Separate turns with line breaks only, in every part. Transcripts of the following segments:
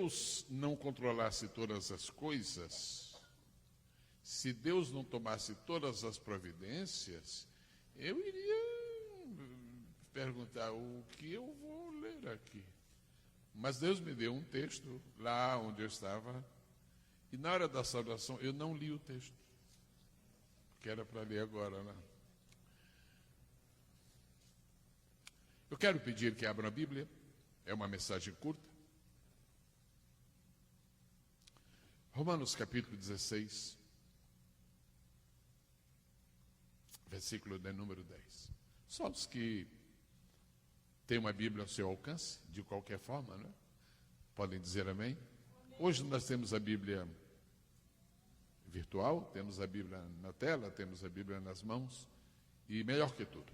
Deus não controlasse todas as coisas, se Deus não tomasse todas as providências, eu iria perguntar o que eu vou ler aqui. Mas Deus me deu um texto lá onde eu estava, e na hora da saudação eu não li o texto, que era para ler agora, né? Eu quero pedir que abram a Bíblia, é uma mensagem curta. Romanos capítulo 16, versículo de número 10. Só os que têm uma Bíblia ao seu alcance, de qualquer forma, né? Podem dizer amém. Hoje nós temos a Bíblia virtual, temos a Bíblia na tela, temos a Bíblia nas mãos, e melhor que tudo,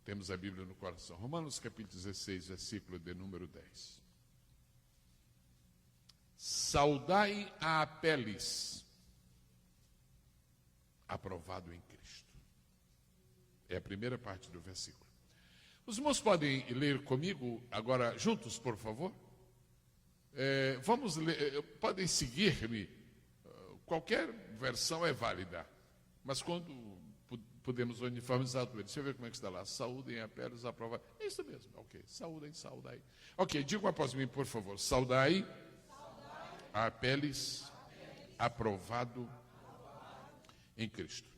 temos a Bíblia no coração. Romanos capítulo 16, versículo de número 10. Saudai a Apeles, aprovado em Cristo. É a primeira parte do versículo. Os irmãos podem ler comigo agora juntos, por favor? Vamos ler, podem seguir-me. Qualquer versão é válida, mas quando podemos uniformizar tudo. Deixa eu ver como é que está lá. Saúdem a Apeles, aprovado. É isso mesmo, ok. Saudai. Ok, digam após mim, por favor. Saudai a Apeles, aprovado em Cristo.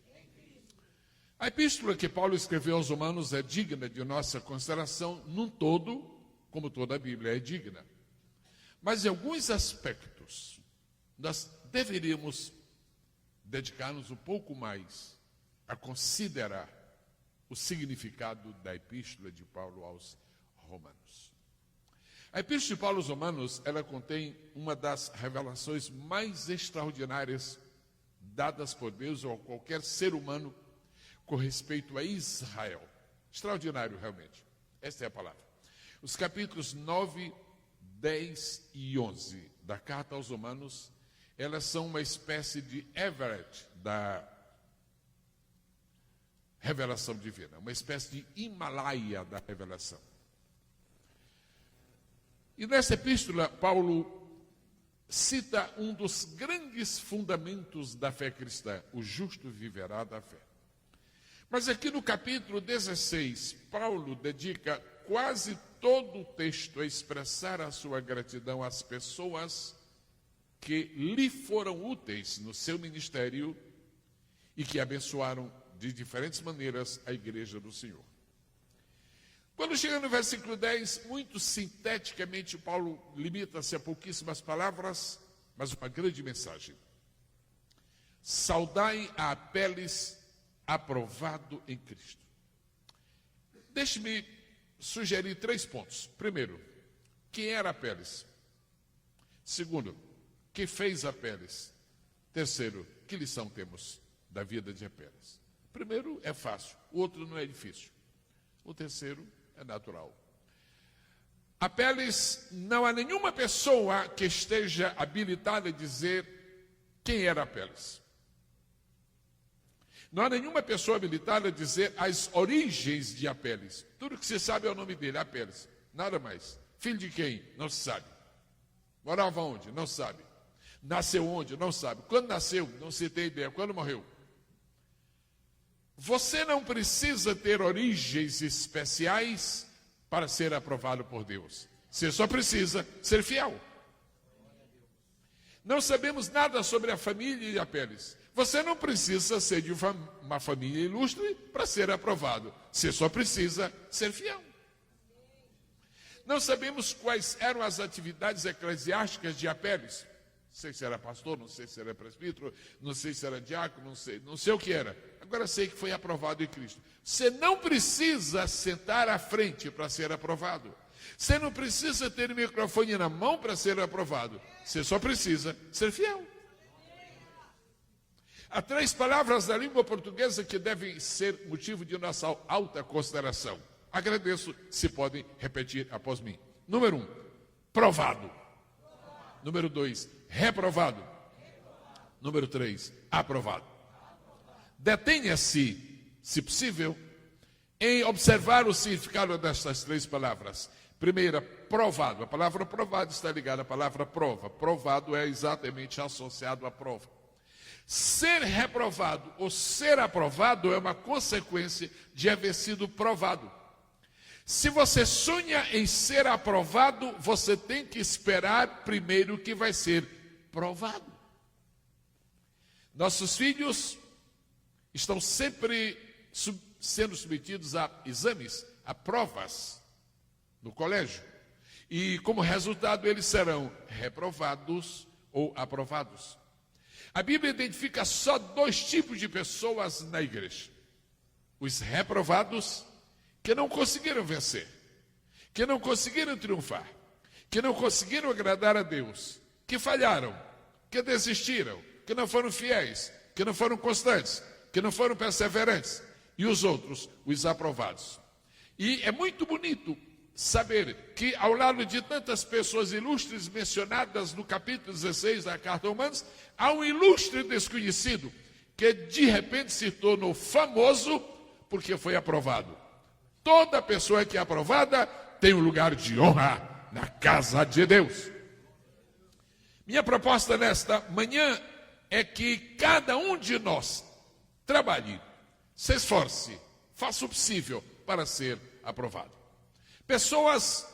A epístola que Paulo escreveu aos Romanos é digna de nossa consideração num todo, como toda a Bíblia é digna. Mas em alguns aspectos, nós deveríamos dedicar-nos um pouco mais a considerar o significado da epístola de Paulo aos Romanos. A epístola de Paulo aos Romanos, ela contém uma das revelações mais extraordinárias dadas por Deus ou a qualquer ser humano com respeito a Israel. Extraordinário, realmente. Esta é a palavra. Os capítulos 9, 10 e 11 da carta aos Romanos, elas são uma espécie de Everett da revelação divina, uma espécie de Himalaia da revelação. E nessa epístola, Paulo cita um dos grandes fundamentos da fé cristã: o justo viverá da fé. Mas aqui no capítulo 16, Paulo dedica quase todo o texto a expressar a sua gratidão às pessoas que lhe foram úteis no seu ministério e que abençoaram de diferentes maneiras a igreja do Senhor. Quando chega no versículo 10, muito sinteticamente, Paulo limita-se a pouquíssimas palavras, mas uma grande mensagem. Saudai a Apeles, aprovado em Cristo. Deixe-me sugerir 3 pontos. Primeiro, quem era Apeles? Segundo, que fez Apeles? Terceiro, que lição temos da vida de Apeles? Primeiro é fácil, o outro não é difícil. O terceiro é natural. Apeles, não há nenhuma pessoa que esteja habilitada a dizer quem era Apeles. Não há nenhuma pessoa habilitada a dizer as origens de Apeles. Tudo que se sabe é o nome dele, Apeles. Nada mais. Filho de quem? Não se sabe. Morava onde? Não se sabe. Nasceu onde? Não se sabe. Quando nasceu? Não se tem ideia. Quando morreu? Você não precisa ter origens especiais para ser aprovado por Deus. Você só precisa ser fiel. Não sabemos nada sobre a família de Apeles. Você não precisa ser de uma família ilustre para ser aprovado. Você só precisa ser fiel. Não sabemos quais eram as atividades eclesiásticas de Apeles. Não sei se era pastor, não sei se era presbítero, não sei se era diácono, não sei o que era. Agora sei que foi aprovado em Cristo. Você não precisa sentar à frente para ser aprovado. Você não precisa ter o microfone na mão para ser aprovado. Você só precisa ser fiel. Há 3 palavras da língua portuguesa que devem ser motivo de nossa alta consideração. Agradeço se podem repetir após mim. Número 1, provado. Número 2, reprovado. Número 3, aprovado. Detenha-se, se possível, em observar o significado destas 3 palavras. Primeira, provado. A palavra provado está ligada à palavra prova. Provado é exatamente associado à prova. Ser reprovado ou ser aprovado é uma consequência de haver sido provado. Se você sonha em ser aprovado, você tem que esperar primeiro que vai ser provado. Nossos filhos estão sempre sendo submetidos a exames, a provas no colégio. E como resultado eles serão reprovados ou aprovados. A Bíblia identifica só 2 tipos de pessoas na igreja. Os reprovados, que não conseguiram vencer, que não conseguiram triunfar, que não conseguiram agradar a Deus, que falharam, que desistiram, que não foram fiéis, que não foram constantes, que não foram perseverantes. E os outros, os aprovados. E é muito bonito saber que ao lado de tantas pessoas ilustres mencionadas no capítulo 16 da Carta aos Romanos, há um ilustre desconhecido que de repente se tornou famoso porque foi aprovado. Toda pessoa que é aprovada tem um lugar de honra na casa de Deus. Minha proposta nesta manhã é que cada um de nós trabalhe, se esforce, faça o possível para ser aprovado. Pessoas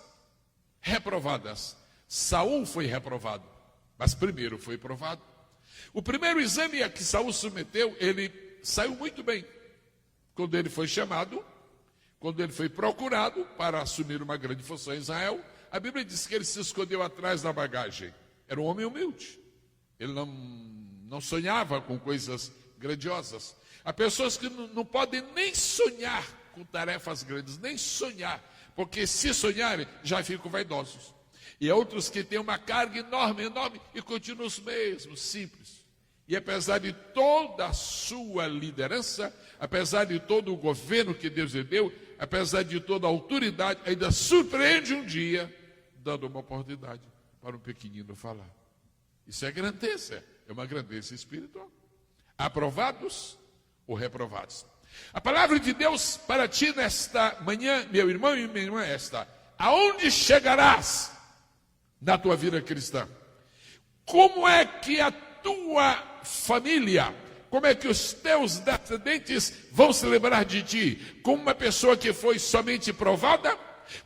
reprovadas. Saul foi reprovado, mas primeiro foi provado. O primeiro exame a que Saul submeteu, ele saiu muito bem. Quando ele foi chamado, quando ele foi procurado para assumir uma grande função em Israel, a Bíblia diz que ele se escondeu atrás da bagagem. Era um homem humilde. Ele não sonhava com coisas grandiosas. Há pessoas que não podem nem sonhar com tarefas grandes, nem sonhar, porque se sonharem, já ficam vaidosos. E há outros que têm uma carga enorme, enorme, e continuam os mesmos, simples. E apesar de toda a sua liderança, apesar de todo o governo que Deus lhe deu, apesar de toda a autoridade, ainda surpreende um dia, dando uma oportunidade para um pequenino falar. Isso é grandeza, é uma grandeza espiritual. Aprovados ou reprovados. A palavra de Deus para ti nesta manhã, meu irmão e minha irmã, é esta: aonde chegarás na tua vida cristã? Como é que a tua família, como é que os teus descendentes vão se lembrar de ti? Como uma pessoa que foi somente provada?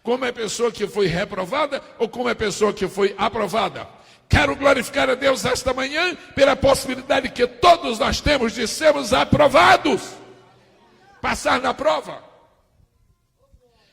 Como uma pessoa que foi reprovada? Ou como uma pessoa que foi aprovada? Quero glorificar a Deus esta manhã pela possibilidade que todos nós temos de sermos aprovados. Passar na prova.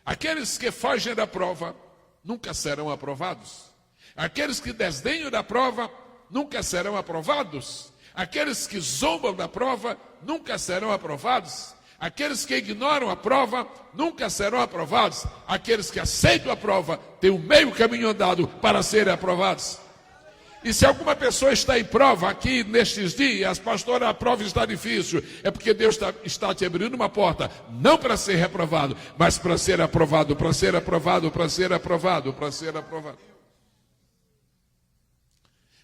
Aqueles que fogem da prova nunca serão aprovados. Aqueles que desdenham da prova nunca serão aprovados. Aqueles que zombam da prova nunca serão aprovados. Aqueles que ignoram a prova nunca serão aprovados. Aqueles que aceitam a prova têm um meio caminho andado para serem aprovados. E se alguma pessoa está em prova aqui nestes dias, pastor, a prova está difícil, é porque Deus está te abrindo uma porta, não para ser reprovado, mas para ser aprovado, para ser aprovado, para ser aprovado, para ser aprovado.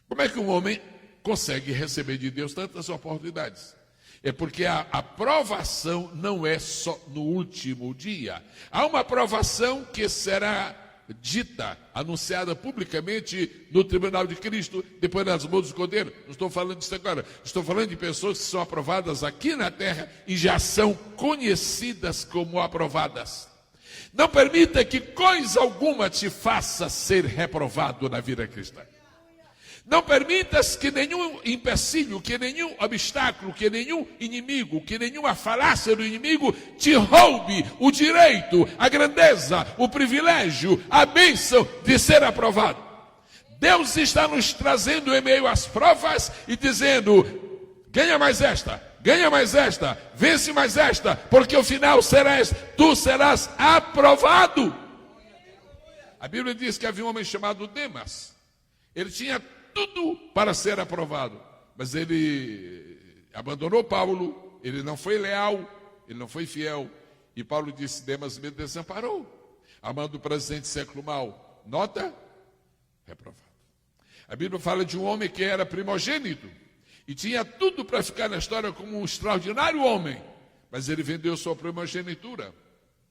Como é que um homem consegue receber de Deus tantas oportunidades? É porque a aprovação não é só no último dia. Há uma aprovação que será dita, anunciada publicamente no tribunal de Cristo, depois nas mãos do Cordeiro. Não estou falando disso agora. Estou falando de pessoas que são aprovadas aqui na terra e já são conhecidas como aprovadas. Não permita que coisa alguma te faça ser reprovado na vida cristã. Não permitas que nenhum empecilho, que nenhum obstáculo, que nenhum inimigo, que nenhuma falácia do inimigo te roube o direito, a grandeza, o privilégio, a bênção de ser aprovado. Deus está nos trazendo em meio às provas e dizendo: ganha mais esta, vence mais esta, porque o final tu serás aprovado. A Bíblia diz que havia um homem chamado Demas. Ele tinha tudo para ser aprovado, mas ele abandonou Paulo, ele não foi leal, ele não foi fiel, e Paulo disse: Demas me desamparou, amando o presente século mal. Nota: reprovado. A Bíblia fala de um homem que era primogênito e tinha tudo para ficar na história como um extraordinário homem, mas ele vendeu sua primogenitura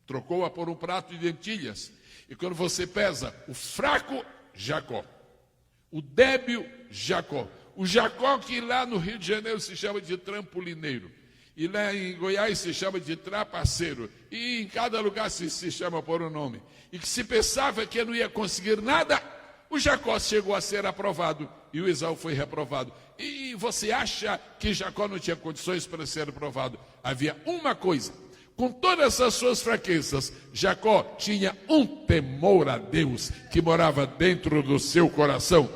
trocou-a por um prato de lentilhas. E quando você pesa, o fraco, Jacó. O débil, Jacó. O Jacó que lá no Rio de Janeiro se chama de trampolineiro. E lá em Goiás se chama de trapaceiro. E em cada lugar se chama por um nome. E que se pensava que não ia conseguir nada, o Jacó chegou a ser aprovado e o Esaú foi reprovado. E você acha que Jacó não tinha condições para ser aprovado? Havia uma coisa: com todas as suas fraquezas, Jacó tinha um temor a Deus que morava dentro do seu coração.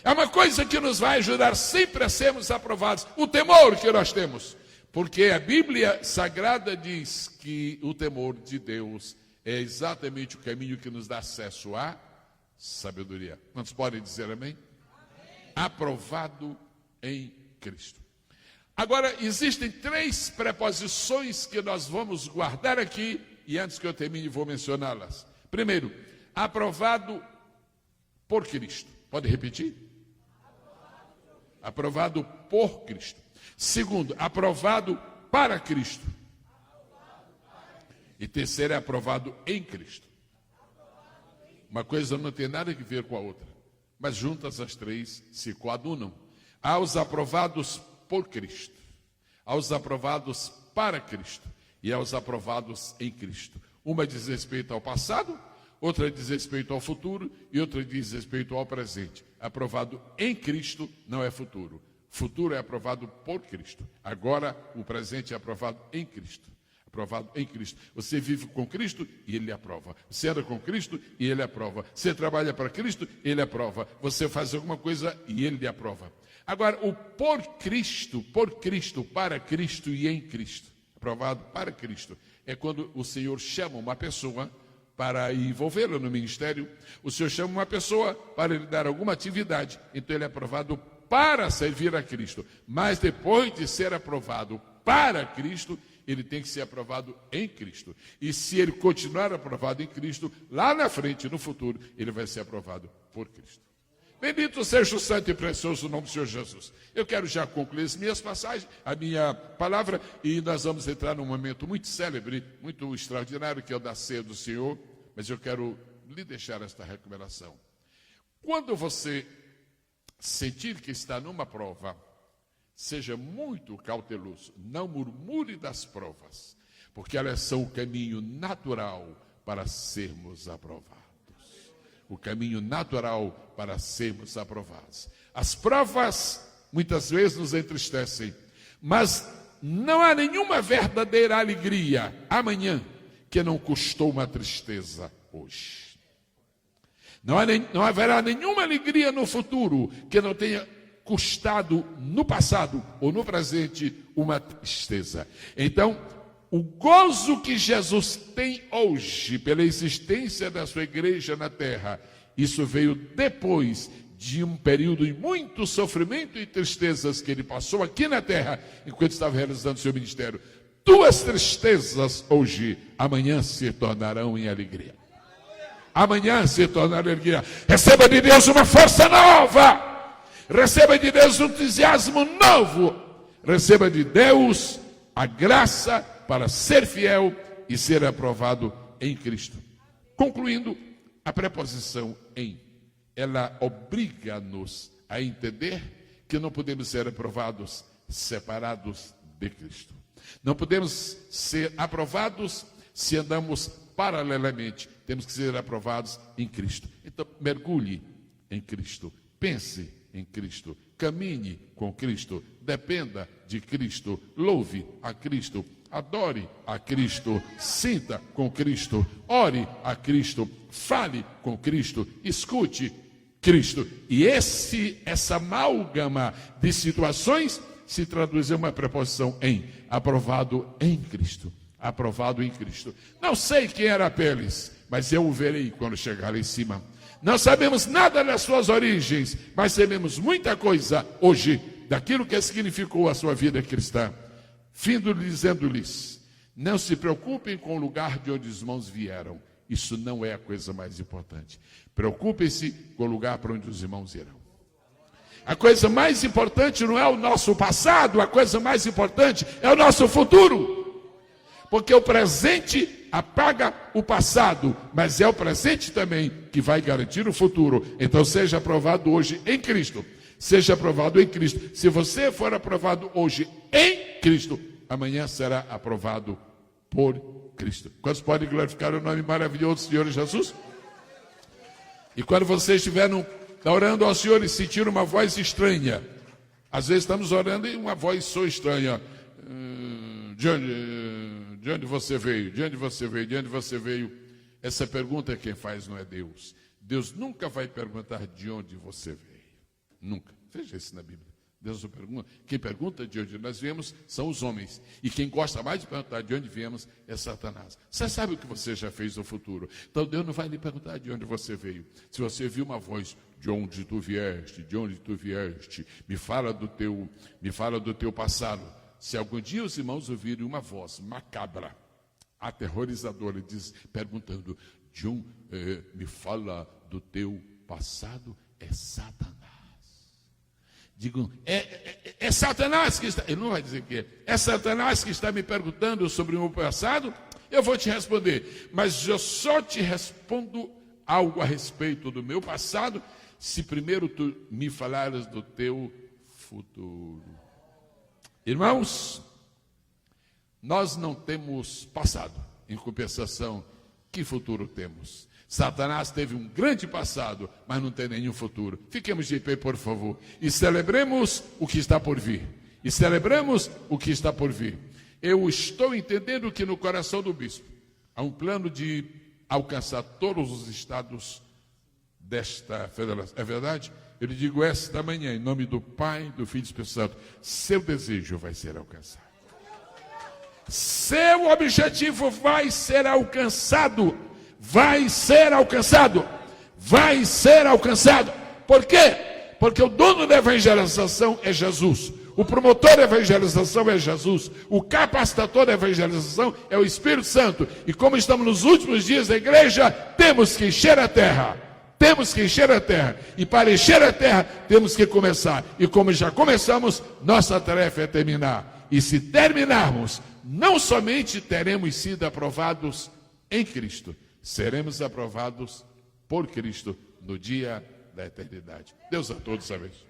É uma coisa que nos vai ajudar sempre a sermos aprovados, o temor que nós temos. Porque a Bíblia Sagrada diz que o temor de Deus é exatamente o caminho que nos dá acesso à sabedoria. Quantos podem dizer amém? Amém. Aprovado em Cristo. Agora, existem 3 preposições que nós vamos guardar aqui, e antes que eu termine vou mencioná-las. Primeiro, aprovado por Cristo. Pode repetir? Aprovado por Cristo. Segundo, aprovado para Cristo. E terceiro, é aprovado em Cristo. Uma coisa não tem nada a ver com a outra, mas juntas as 3 se coadunam. Há os aprovados por Cristo, há os aprovados para Cristo e há os aprovados em Cristo. Uma diz respeito ao passado, outra diz respeito ao futuro e outra diz respeito ao presente. Aprovado em Cristo não é futuro. Futuro é aprovado por Cristo. Agora o presente é aprovado em Cristo. Aprovado em Cristo. Você vive com Cristo e Ele aprova. Você anda com Cristo e Ele aprova. Você trabalha para Cristo, Ele aprova. Você faz alguma coisa e Ele aprova. Agora, o por Cristo, para Cristo e em Cristo, aprovado para Cristo, é quando o Senhor chama uma pessoa para envolvê-la no ministério. O Senhor chama uma pessoa para lhe dar alguma atividade. Então ele é aprovado para servir a Cristo. Mas depois de ser aprovado para Cristo, ele tem que ser aprovado em Cristo. E se ele continuar aprovado em Cristo, lá na frente, no futuro, ele vai ser aprovado por Cristo. Bendito seja o santo e precioso nome do Senhor Jesus. Eu quero já concluir as minhas passagens, a minha palavra, e nós vamos entrar num momento muito célebre, muito extraordinário, que é o da ceia do Senhor, mas eu quero lhe deixar esta recomendação. Quando você sentir que está numa prova, seja muito cauteloso, não murmure das provas, porque elas são o caminho natural para sermos aprovados. O caminho natural para sermos aprovados. As provas muitas vezes nos entristecem, mas não há nenhuma verdadeira alegria amanhã que não custou uma tristeza hoje. Não haverá nenhuma alegria no futuro que não tenha custado no passado ou no presente uma tristeza. Então, o gozo que Jesus tem hoje pela existência da sua igreja na terra, isso veio depois de um período de muito sofrimento e tristezas que ele passou aqui na terra, enquanto estava realizando seu ministério. Tuas tristezas hoje, amanhã se tornarão em alegria. Amanhã se tornarão em alegria. Receba de Deus uma força nova. Receba de Deus um entusiasmo novo. Receba de Deus a graça para ser fiel e ser aprovado em Cristo. Concluindo, a preposição em, ela obriga-nos a entender que não podemos ser aprovados separados de Cristo. Não podemos ser aprovados se andamos paralelamente. Temos que ser aprovados em Cristo. Então, mergulhe em Cristo. Pense em Cristo. Caminhe com Cristo. Dependa de Cristo. Louve a Cristo. Adore a Cristo, sinta com Cristo, ore a Cristo, fale com Cristo, escute Cristo. E essa amálgama de situações se traduz em uma preposição em, aprovado em Cristo, aprovado em Cristo. Não sei quem era Apeles, mas eu o verei quando chegar lá em cima. Não sabemos nada das suas origens, mas sabemos muita coisa hoje daquilo que significou a sua vida cristã. Findo dizendo-lhes, não se preocupem com o lugar de onde os irmãos vieram. Isso não é a coisa mais importante. Preocupem-se com o lugar para onde os irmãos irão. A coisa mais importante não é o nosso passado, a coisa mais importante é o nosso futuro. Porque o presente apaga o passado, mas é o presente também que vai garantir o futuro. Então seja aprovado hoje em Cristo. Seja aprovado em Cristo. Se você for aprovado hoje em Cristo, amanhã será aprovado por Cristo. Quantos podem glorificar o nome maravilhoso do Senhor Jesus? E quando você estiver orando ao Senhor e sentir uma voz estranha, às vezes estamos orando e uma voz soa estranha. De onde você veio? De onde você veio? De onde você veio? Essa pergunta quem faz não é Deus. Deus nunca vai perguntar de onde você veio. Nunca. Veja isso na Bíblia. Deus não pergunta. Quem pergunta de onde nós viemos são os homens. E quem gosta mais de perguntar de onde viemos é Satanás. Você sabe o que você já fez no futuro. Então Deus não vai lhe perguntar de onde você veio. Se você viu uma voz, de onde tu vieste, de onde tu vieste, me fala do teu passado. Se algum dia os irmãos ouvirem uma voz macabra, aterrorizadora, perguntando, me fala do teu passado, é Satanás. Digam, é Satanás que está... Ele não vai dizer que é Satanás que está me perguntando sobre o meu passado? Eu vou te responder, mas eu só te respondo algo a respeito do meu passado, se primeiro tu me falares do teu futuro. Irmãos, nós não temos passado. Em compensação, que futuro temos? Satanás teve um grande passado, mas não tem nenhum futuro. Fiquemos de pé, por favor, e celebremos o que está por vir. E celebremos o que está por vir. Eu estou entendendo que no coração do bispo há um plano de alcançar todos os estados desta federação. É verdade? Eu lhe digo esta manhã, em nome do Pai, do Filho e do Espírito Santo, seu desejo vai ser alcançado. Seu objetivo vai ser alcançado. Vai ser alcançado. Vai ser alcançado. Por quê? Porque o dono da evangelização é Jesus. O promotor da evangelização é Jesus. O capacitador da evangelização é o Espírito Santo. E como estamos nos últimos dias da igreja, temos que encher a terra. Temos que encher a terra. E para encher a terra, temos que começar. E como já começamos, nossa tarefa é terminar. E se terminarmos, não somente teremos sido aprovados em Cristo, seremos aprovados por Cristo no dia da eternidade. Deus a todos abençoe.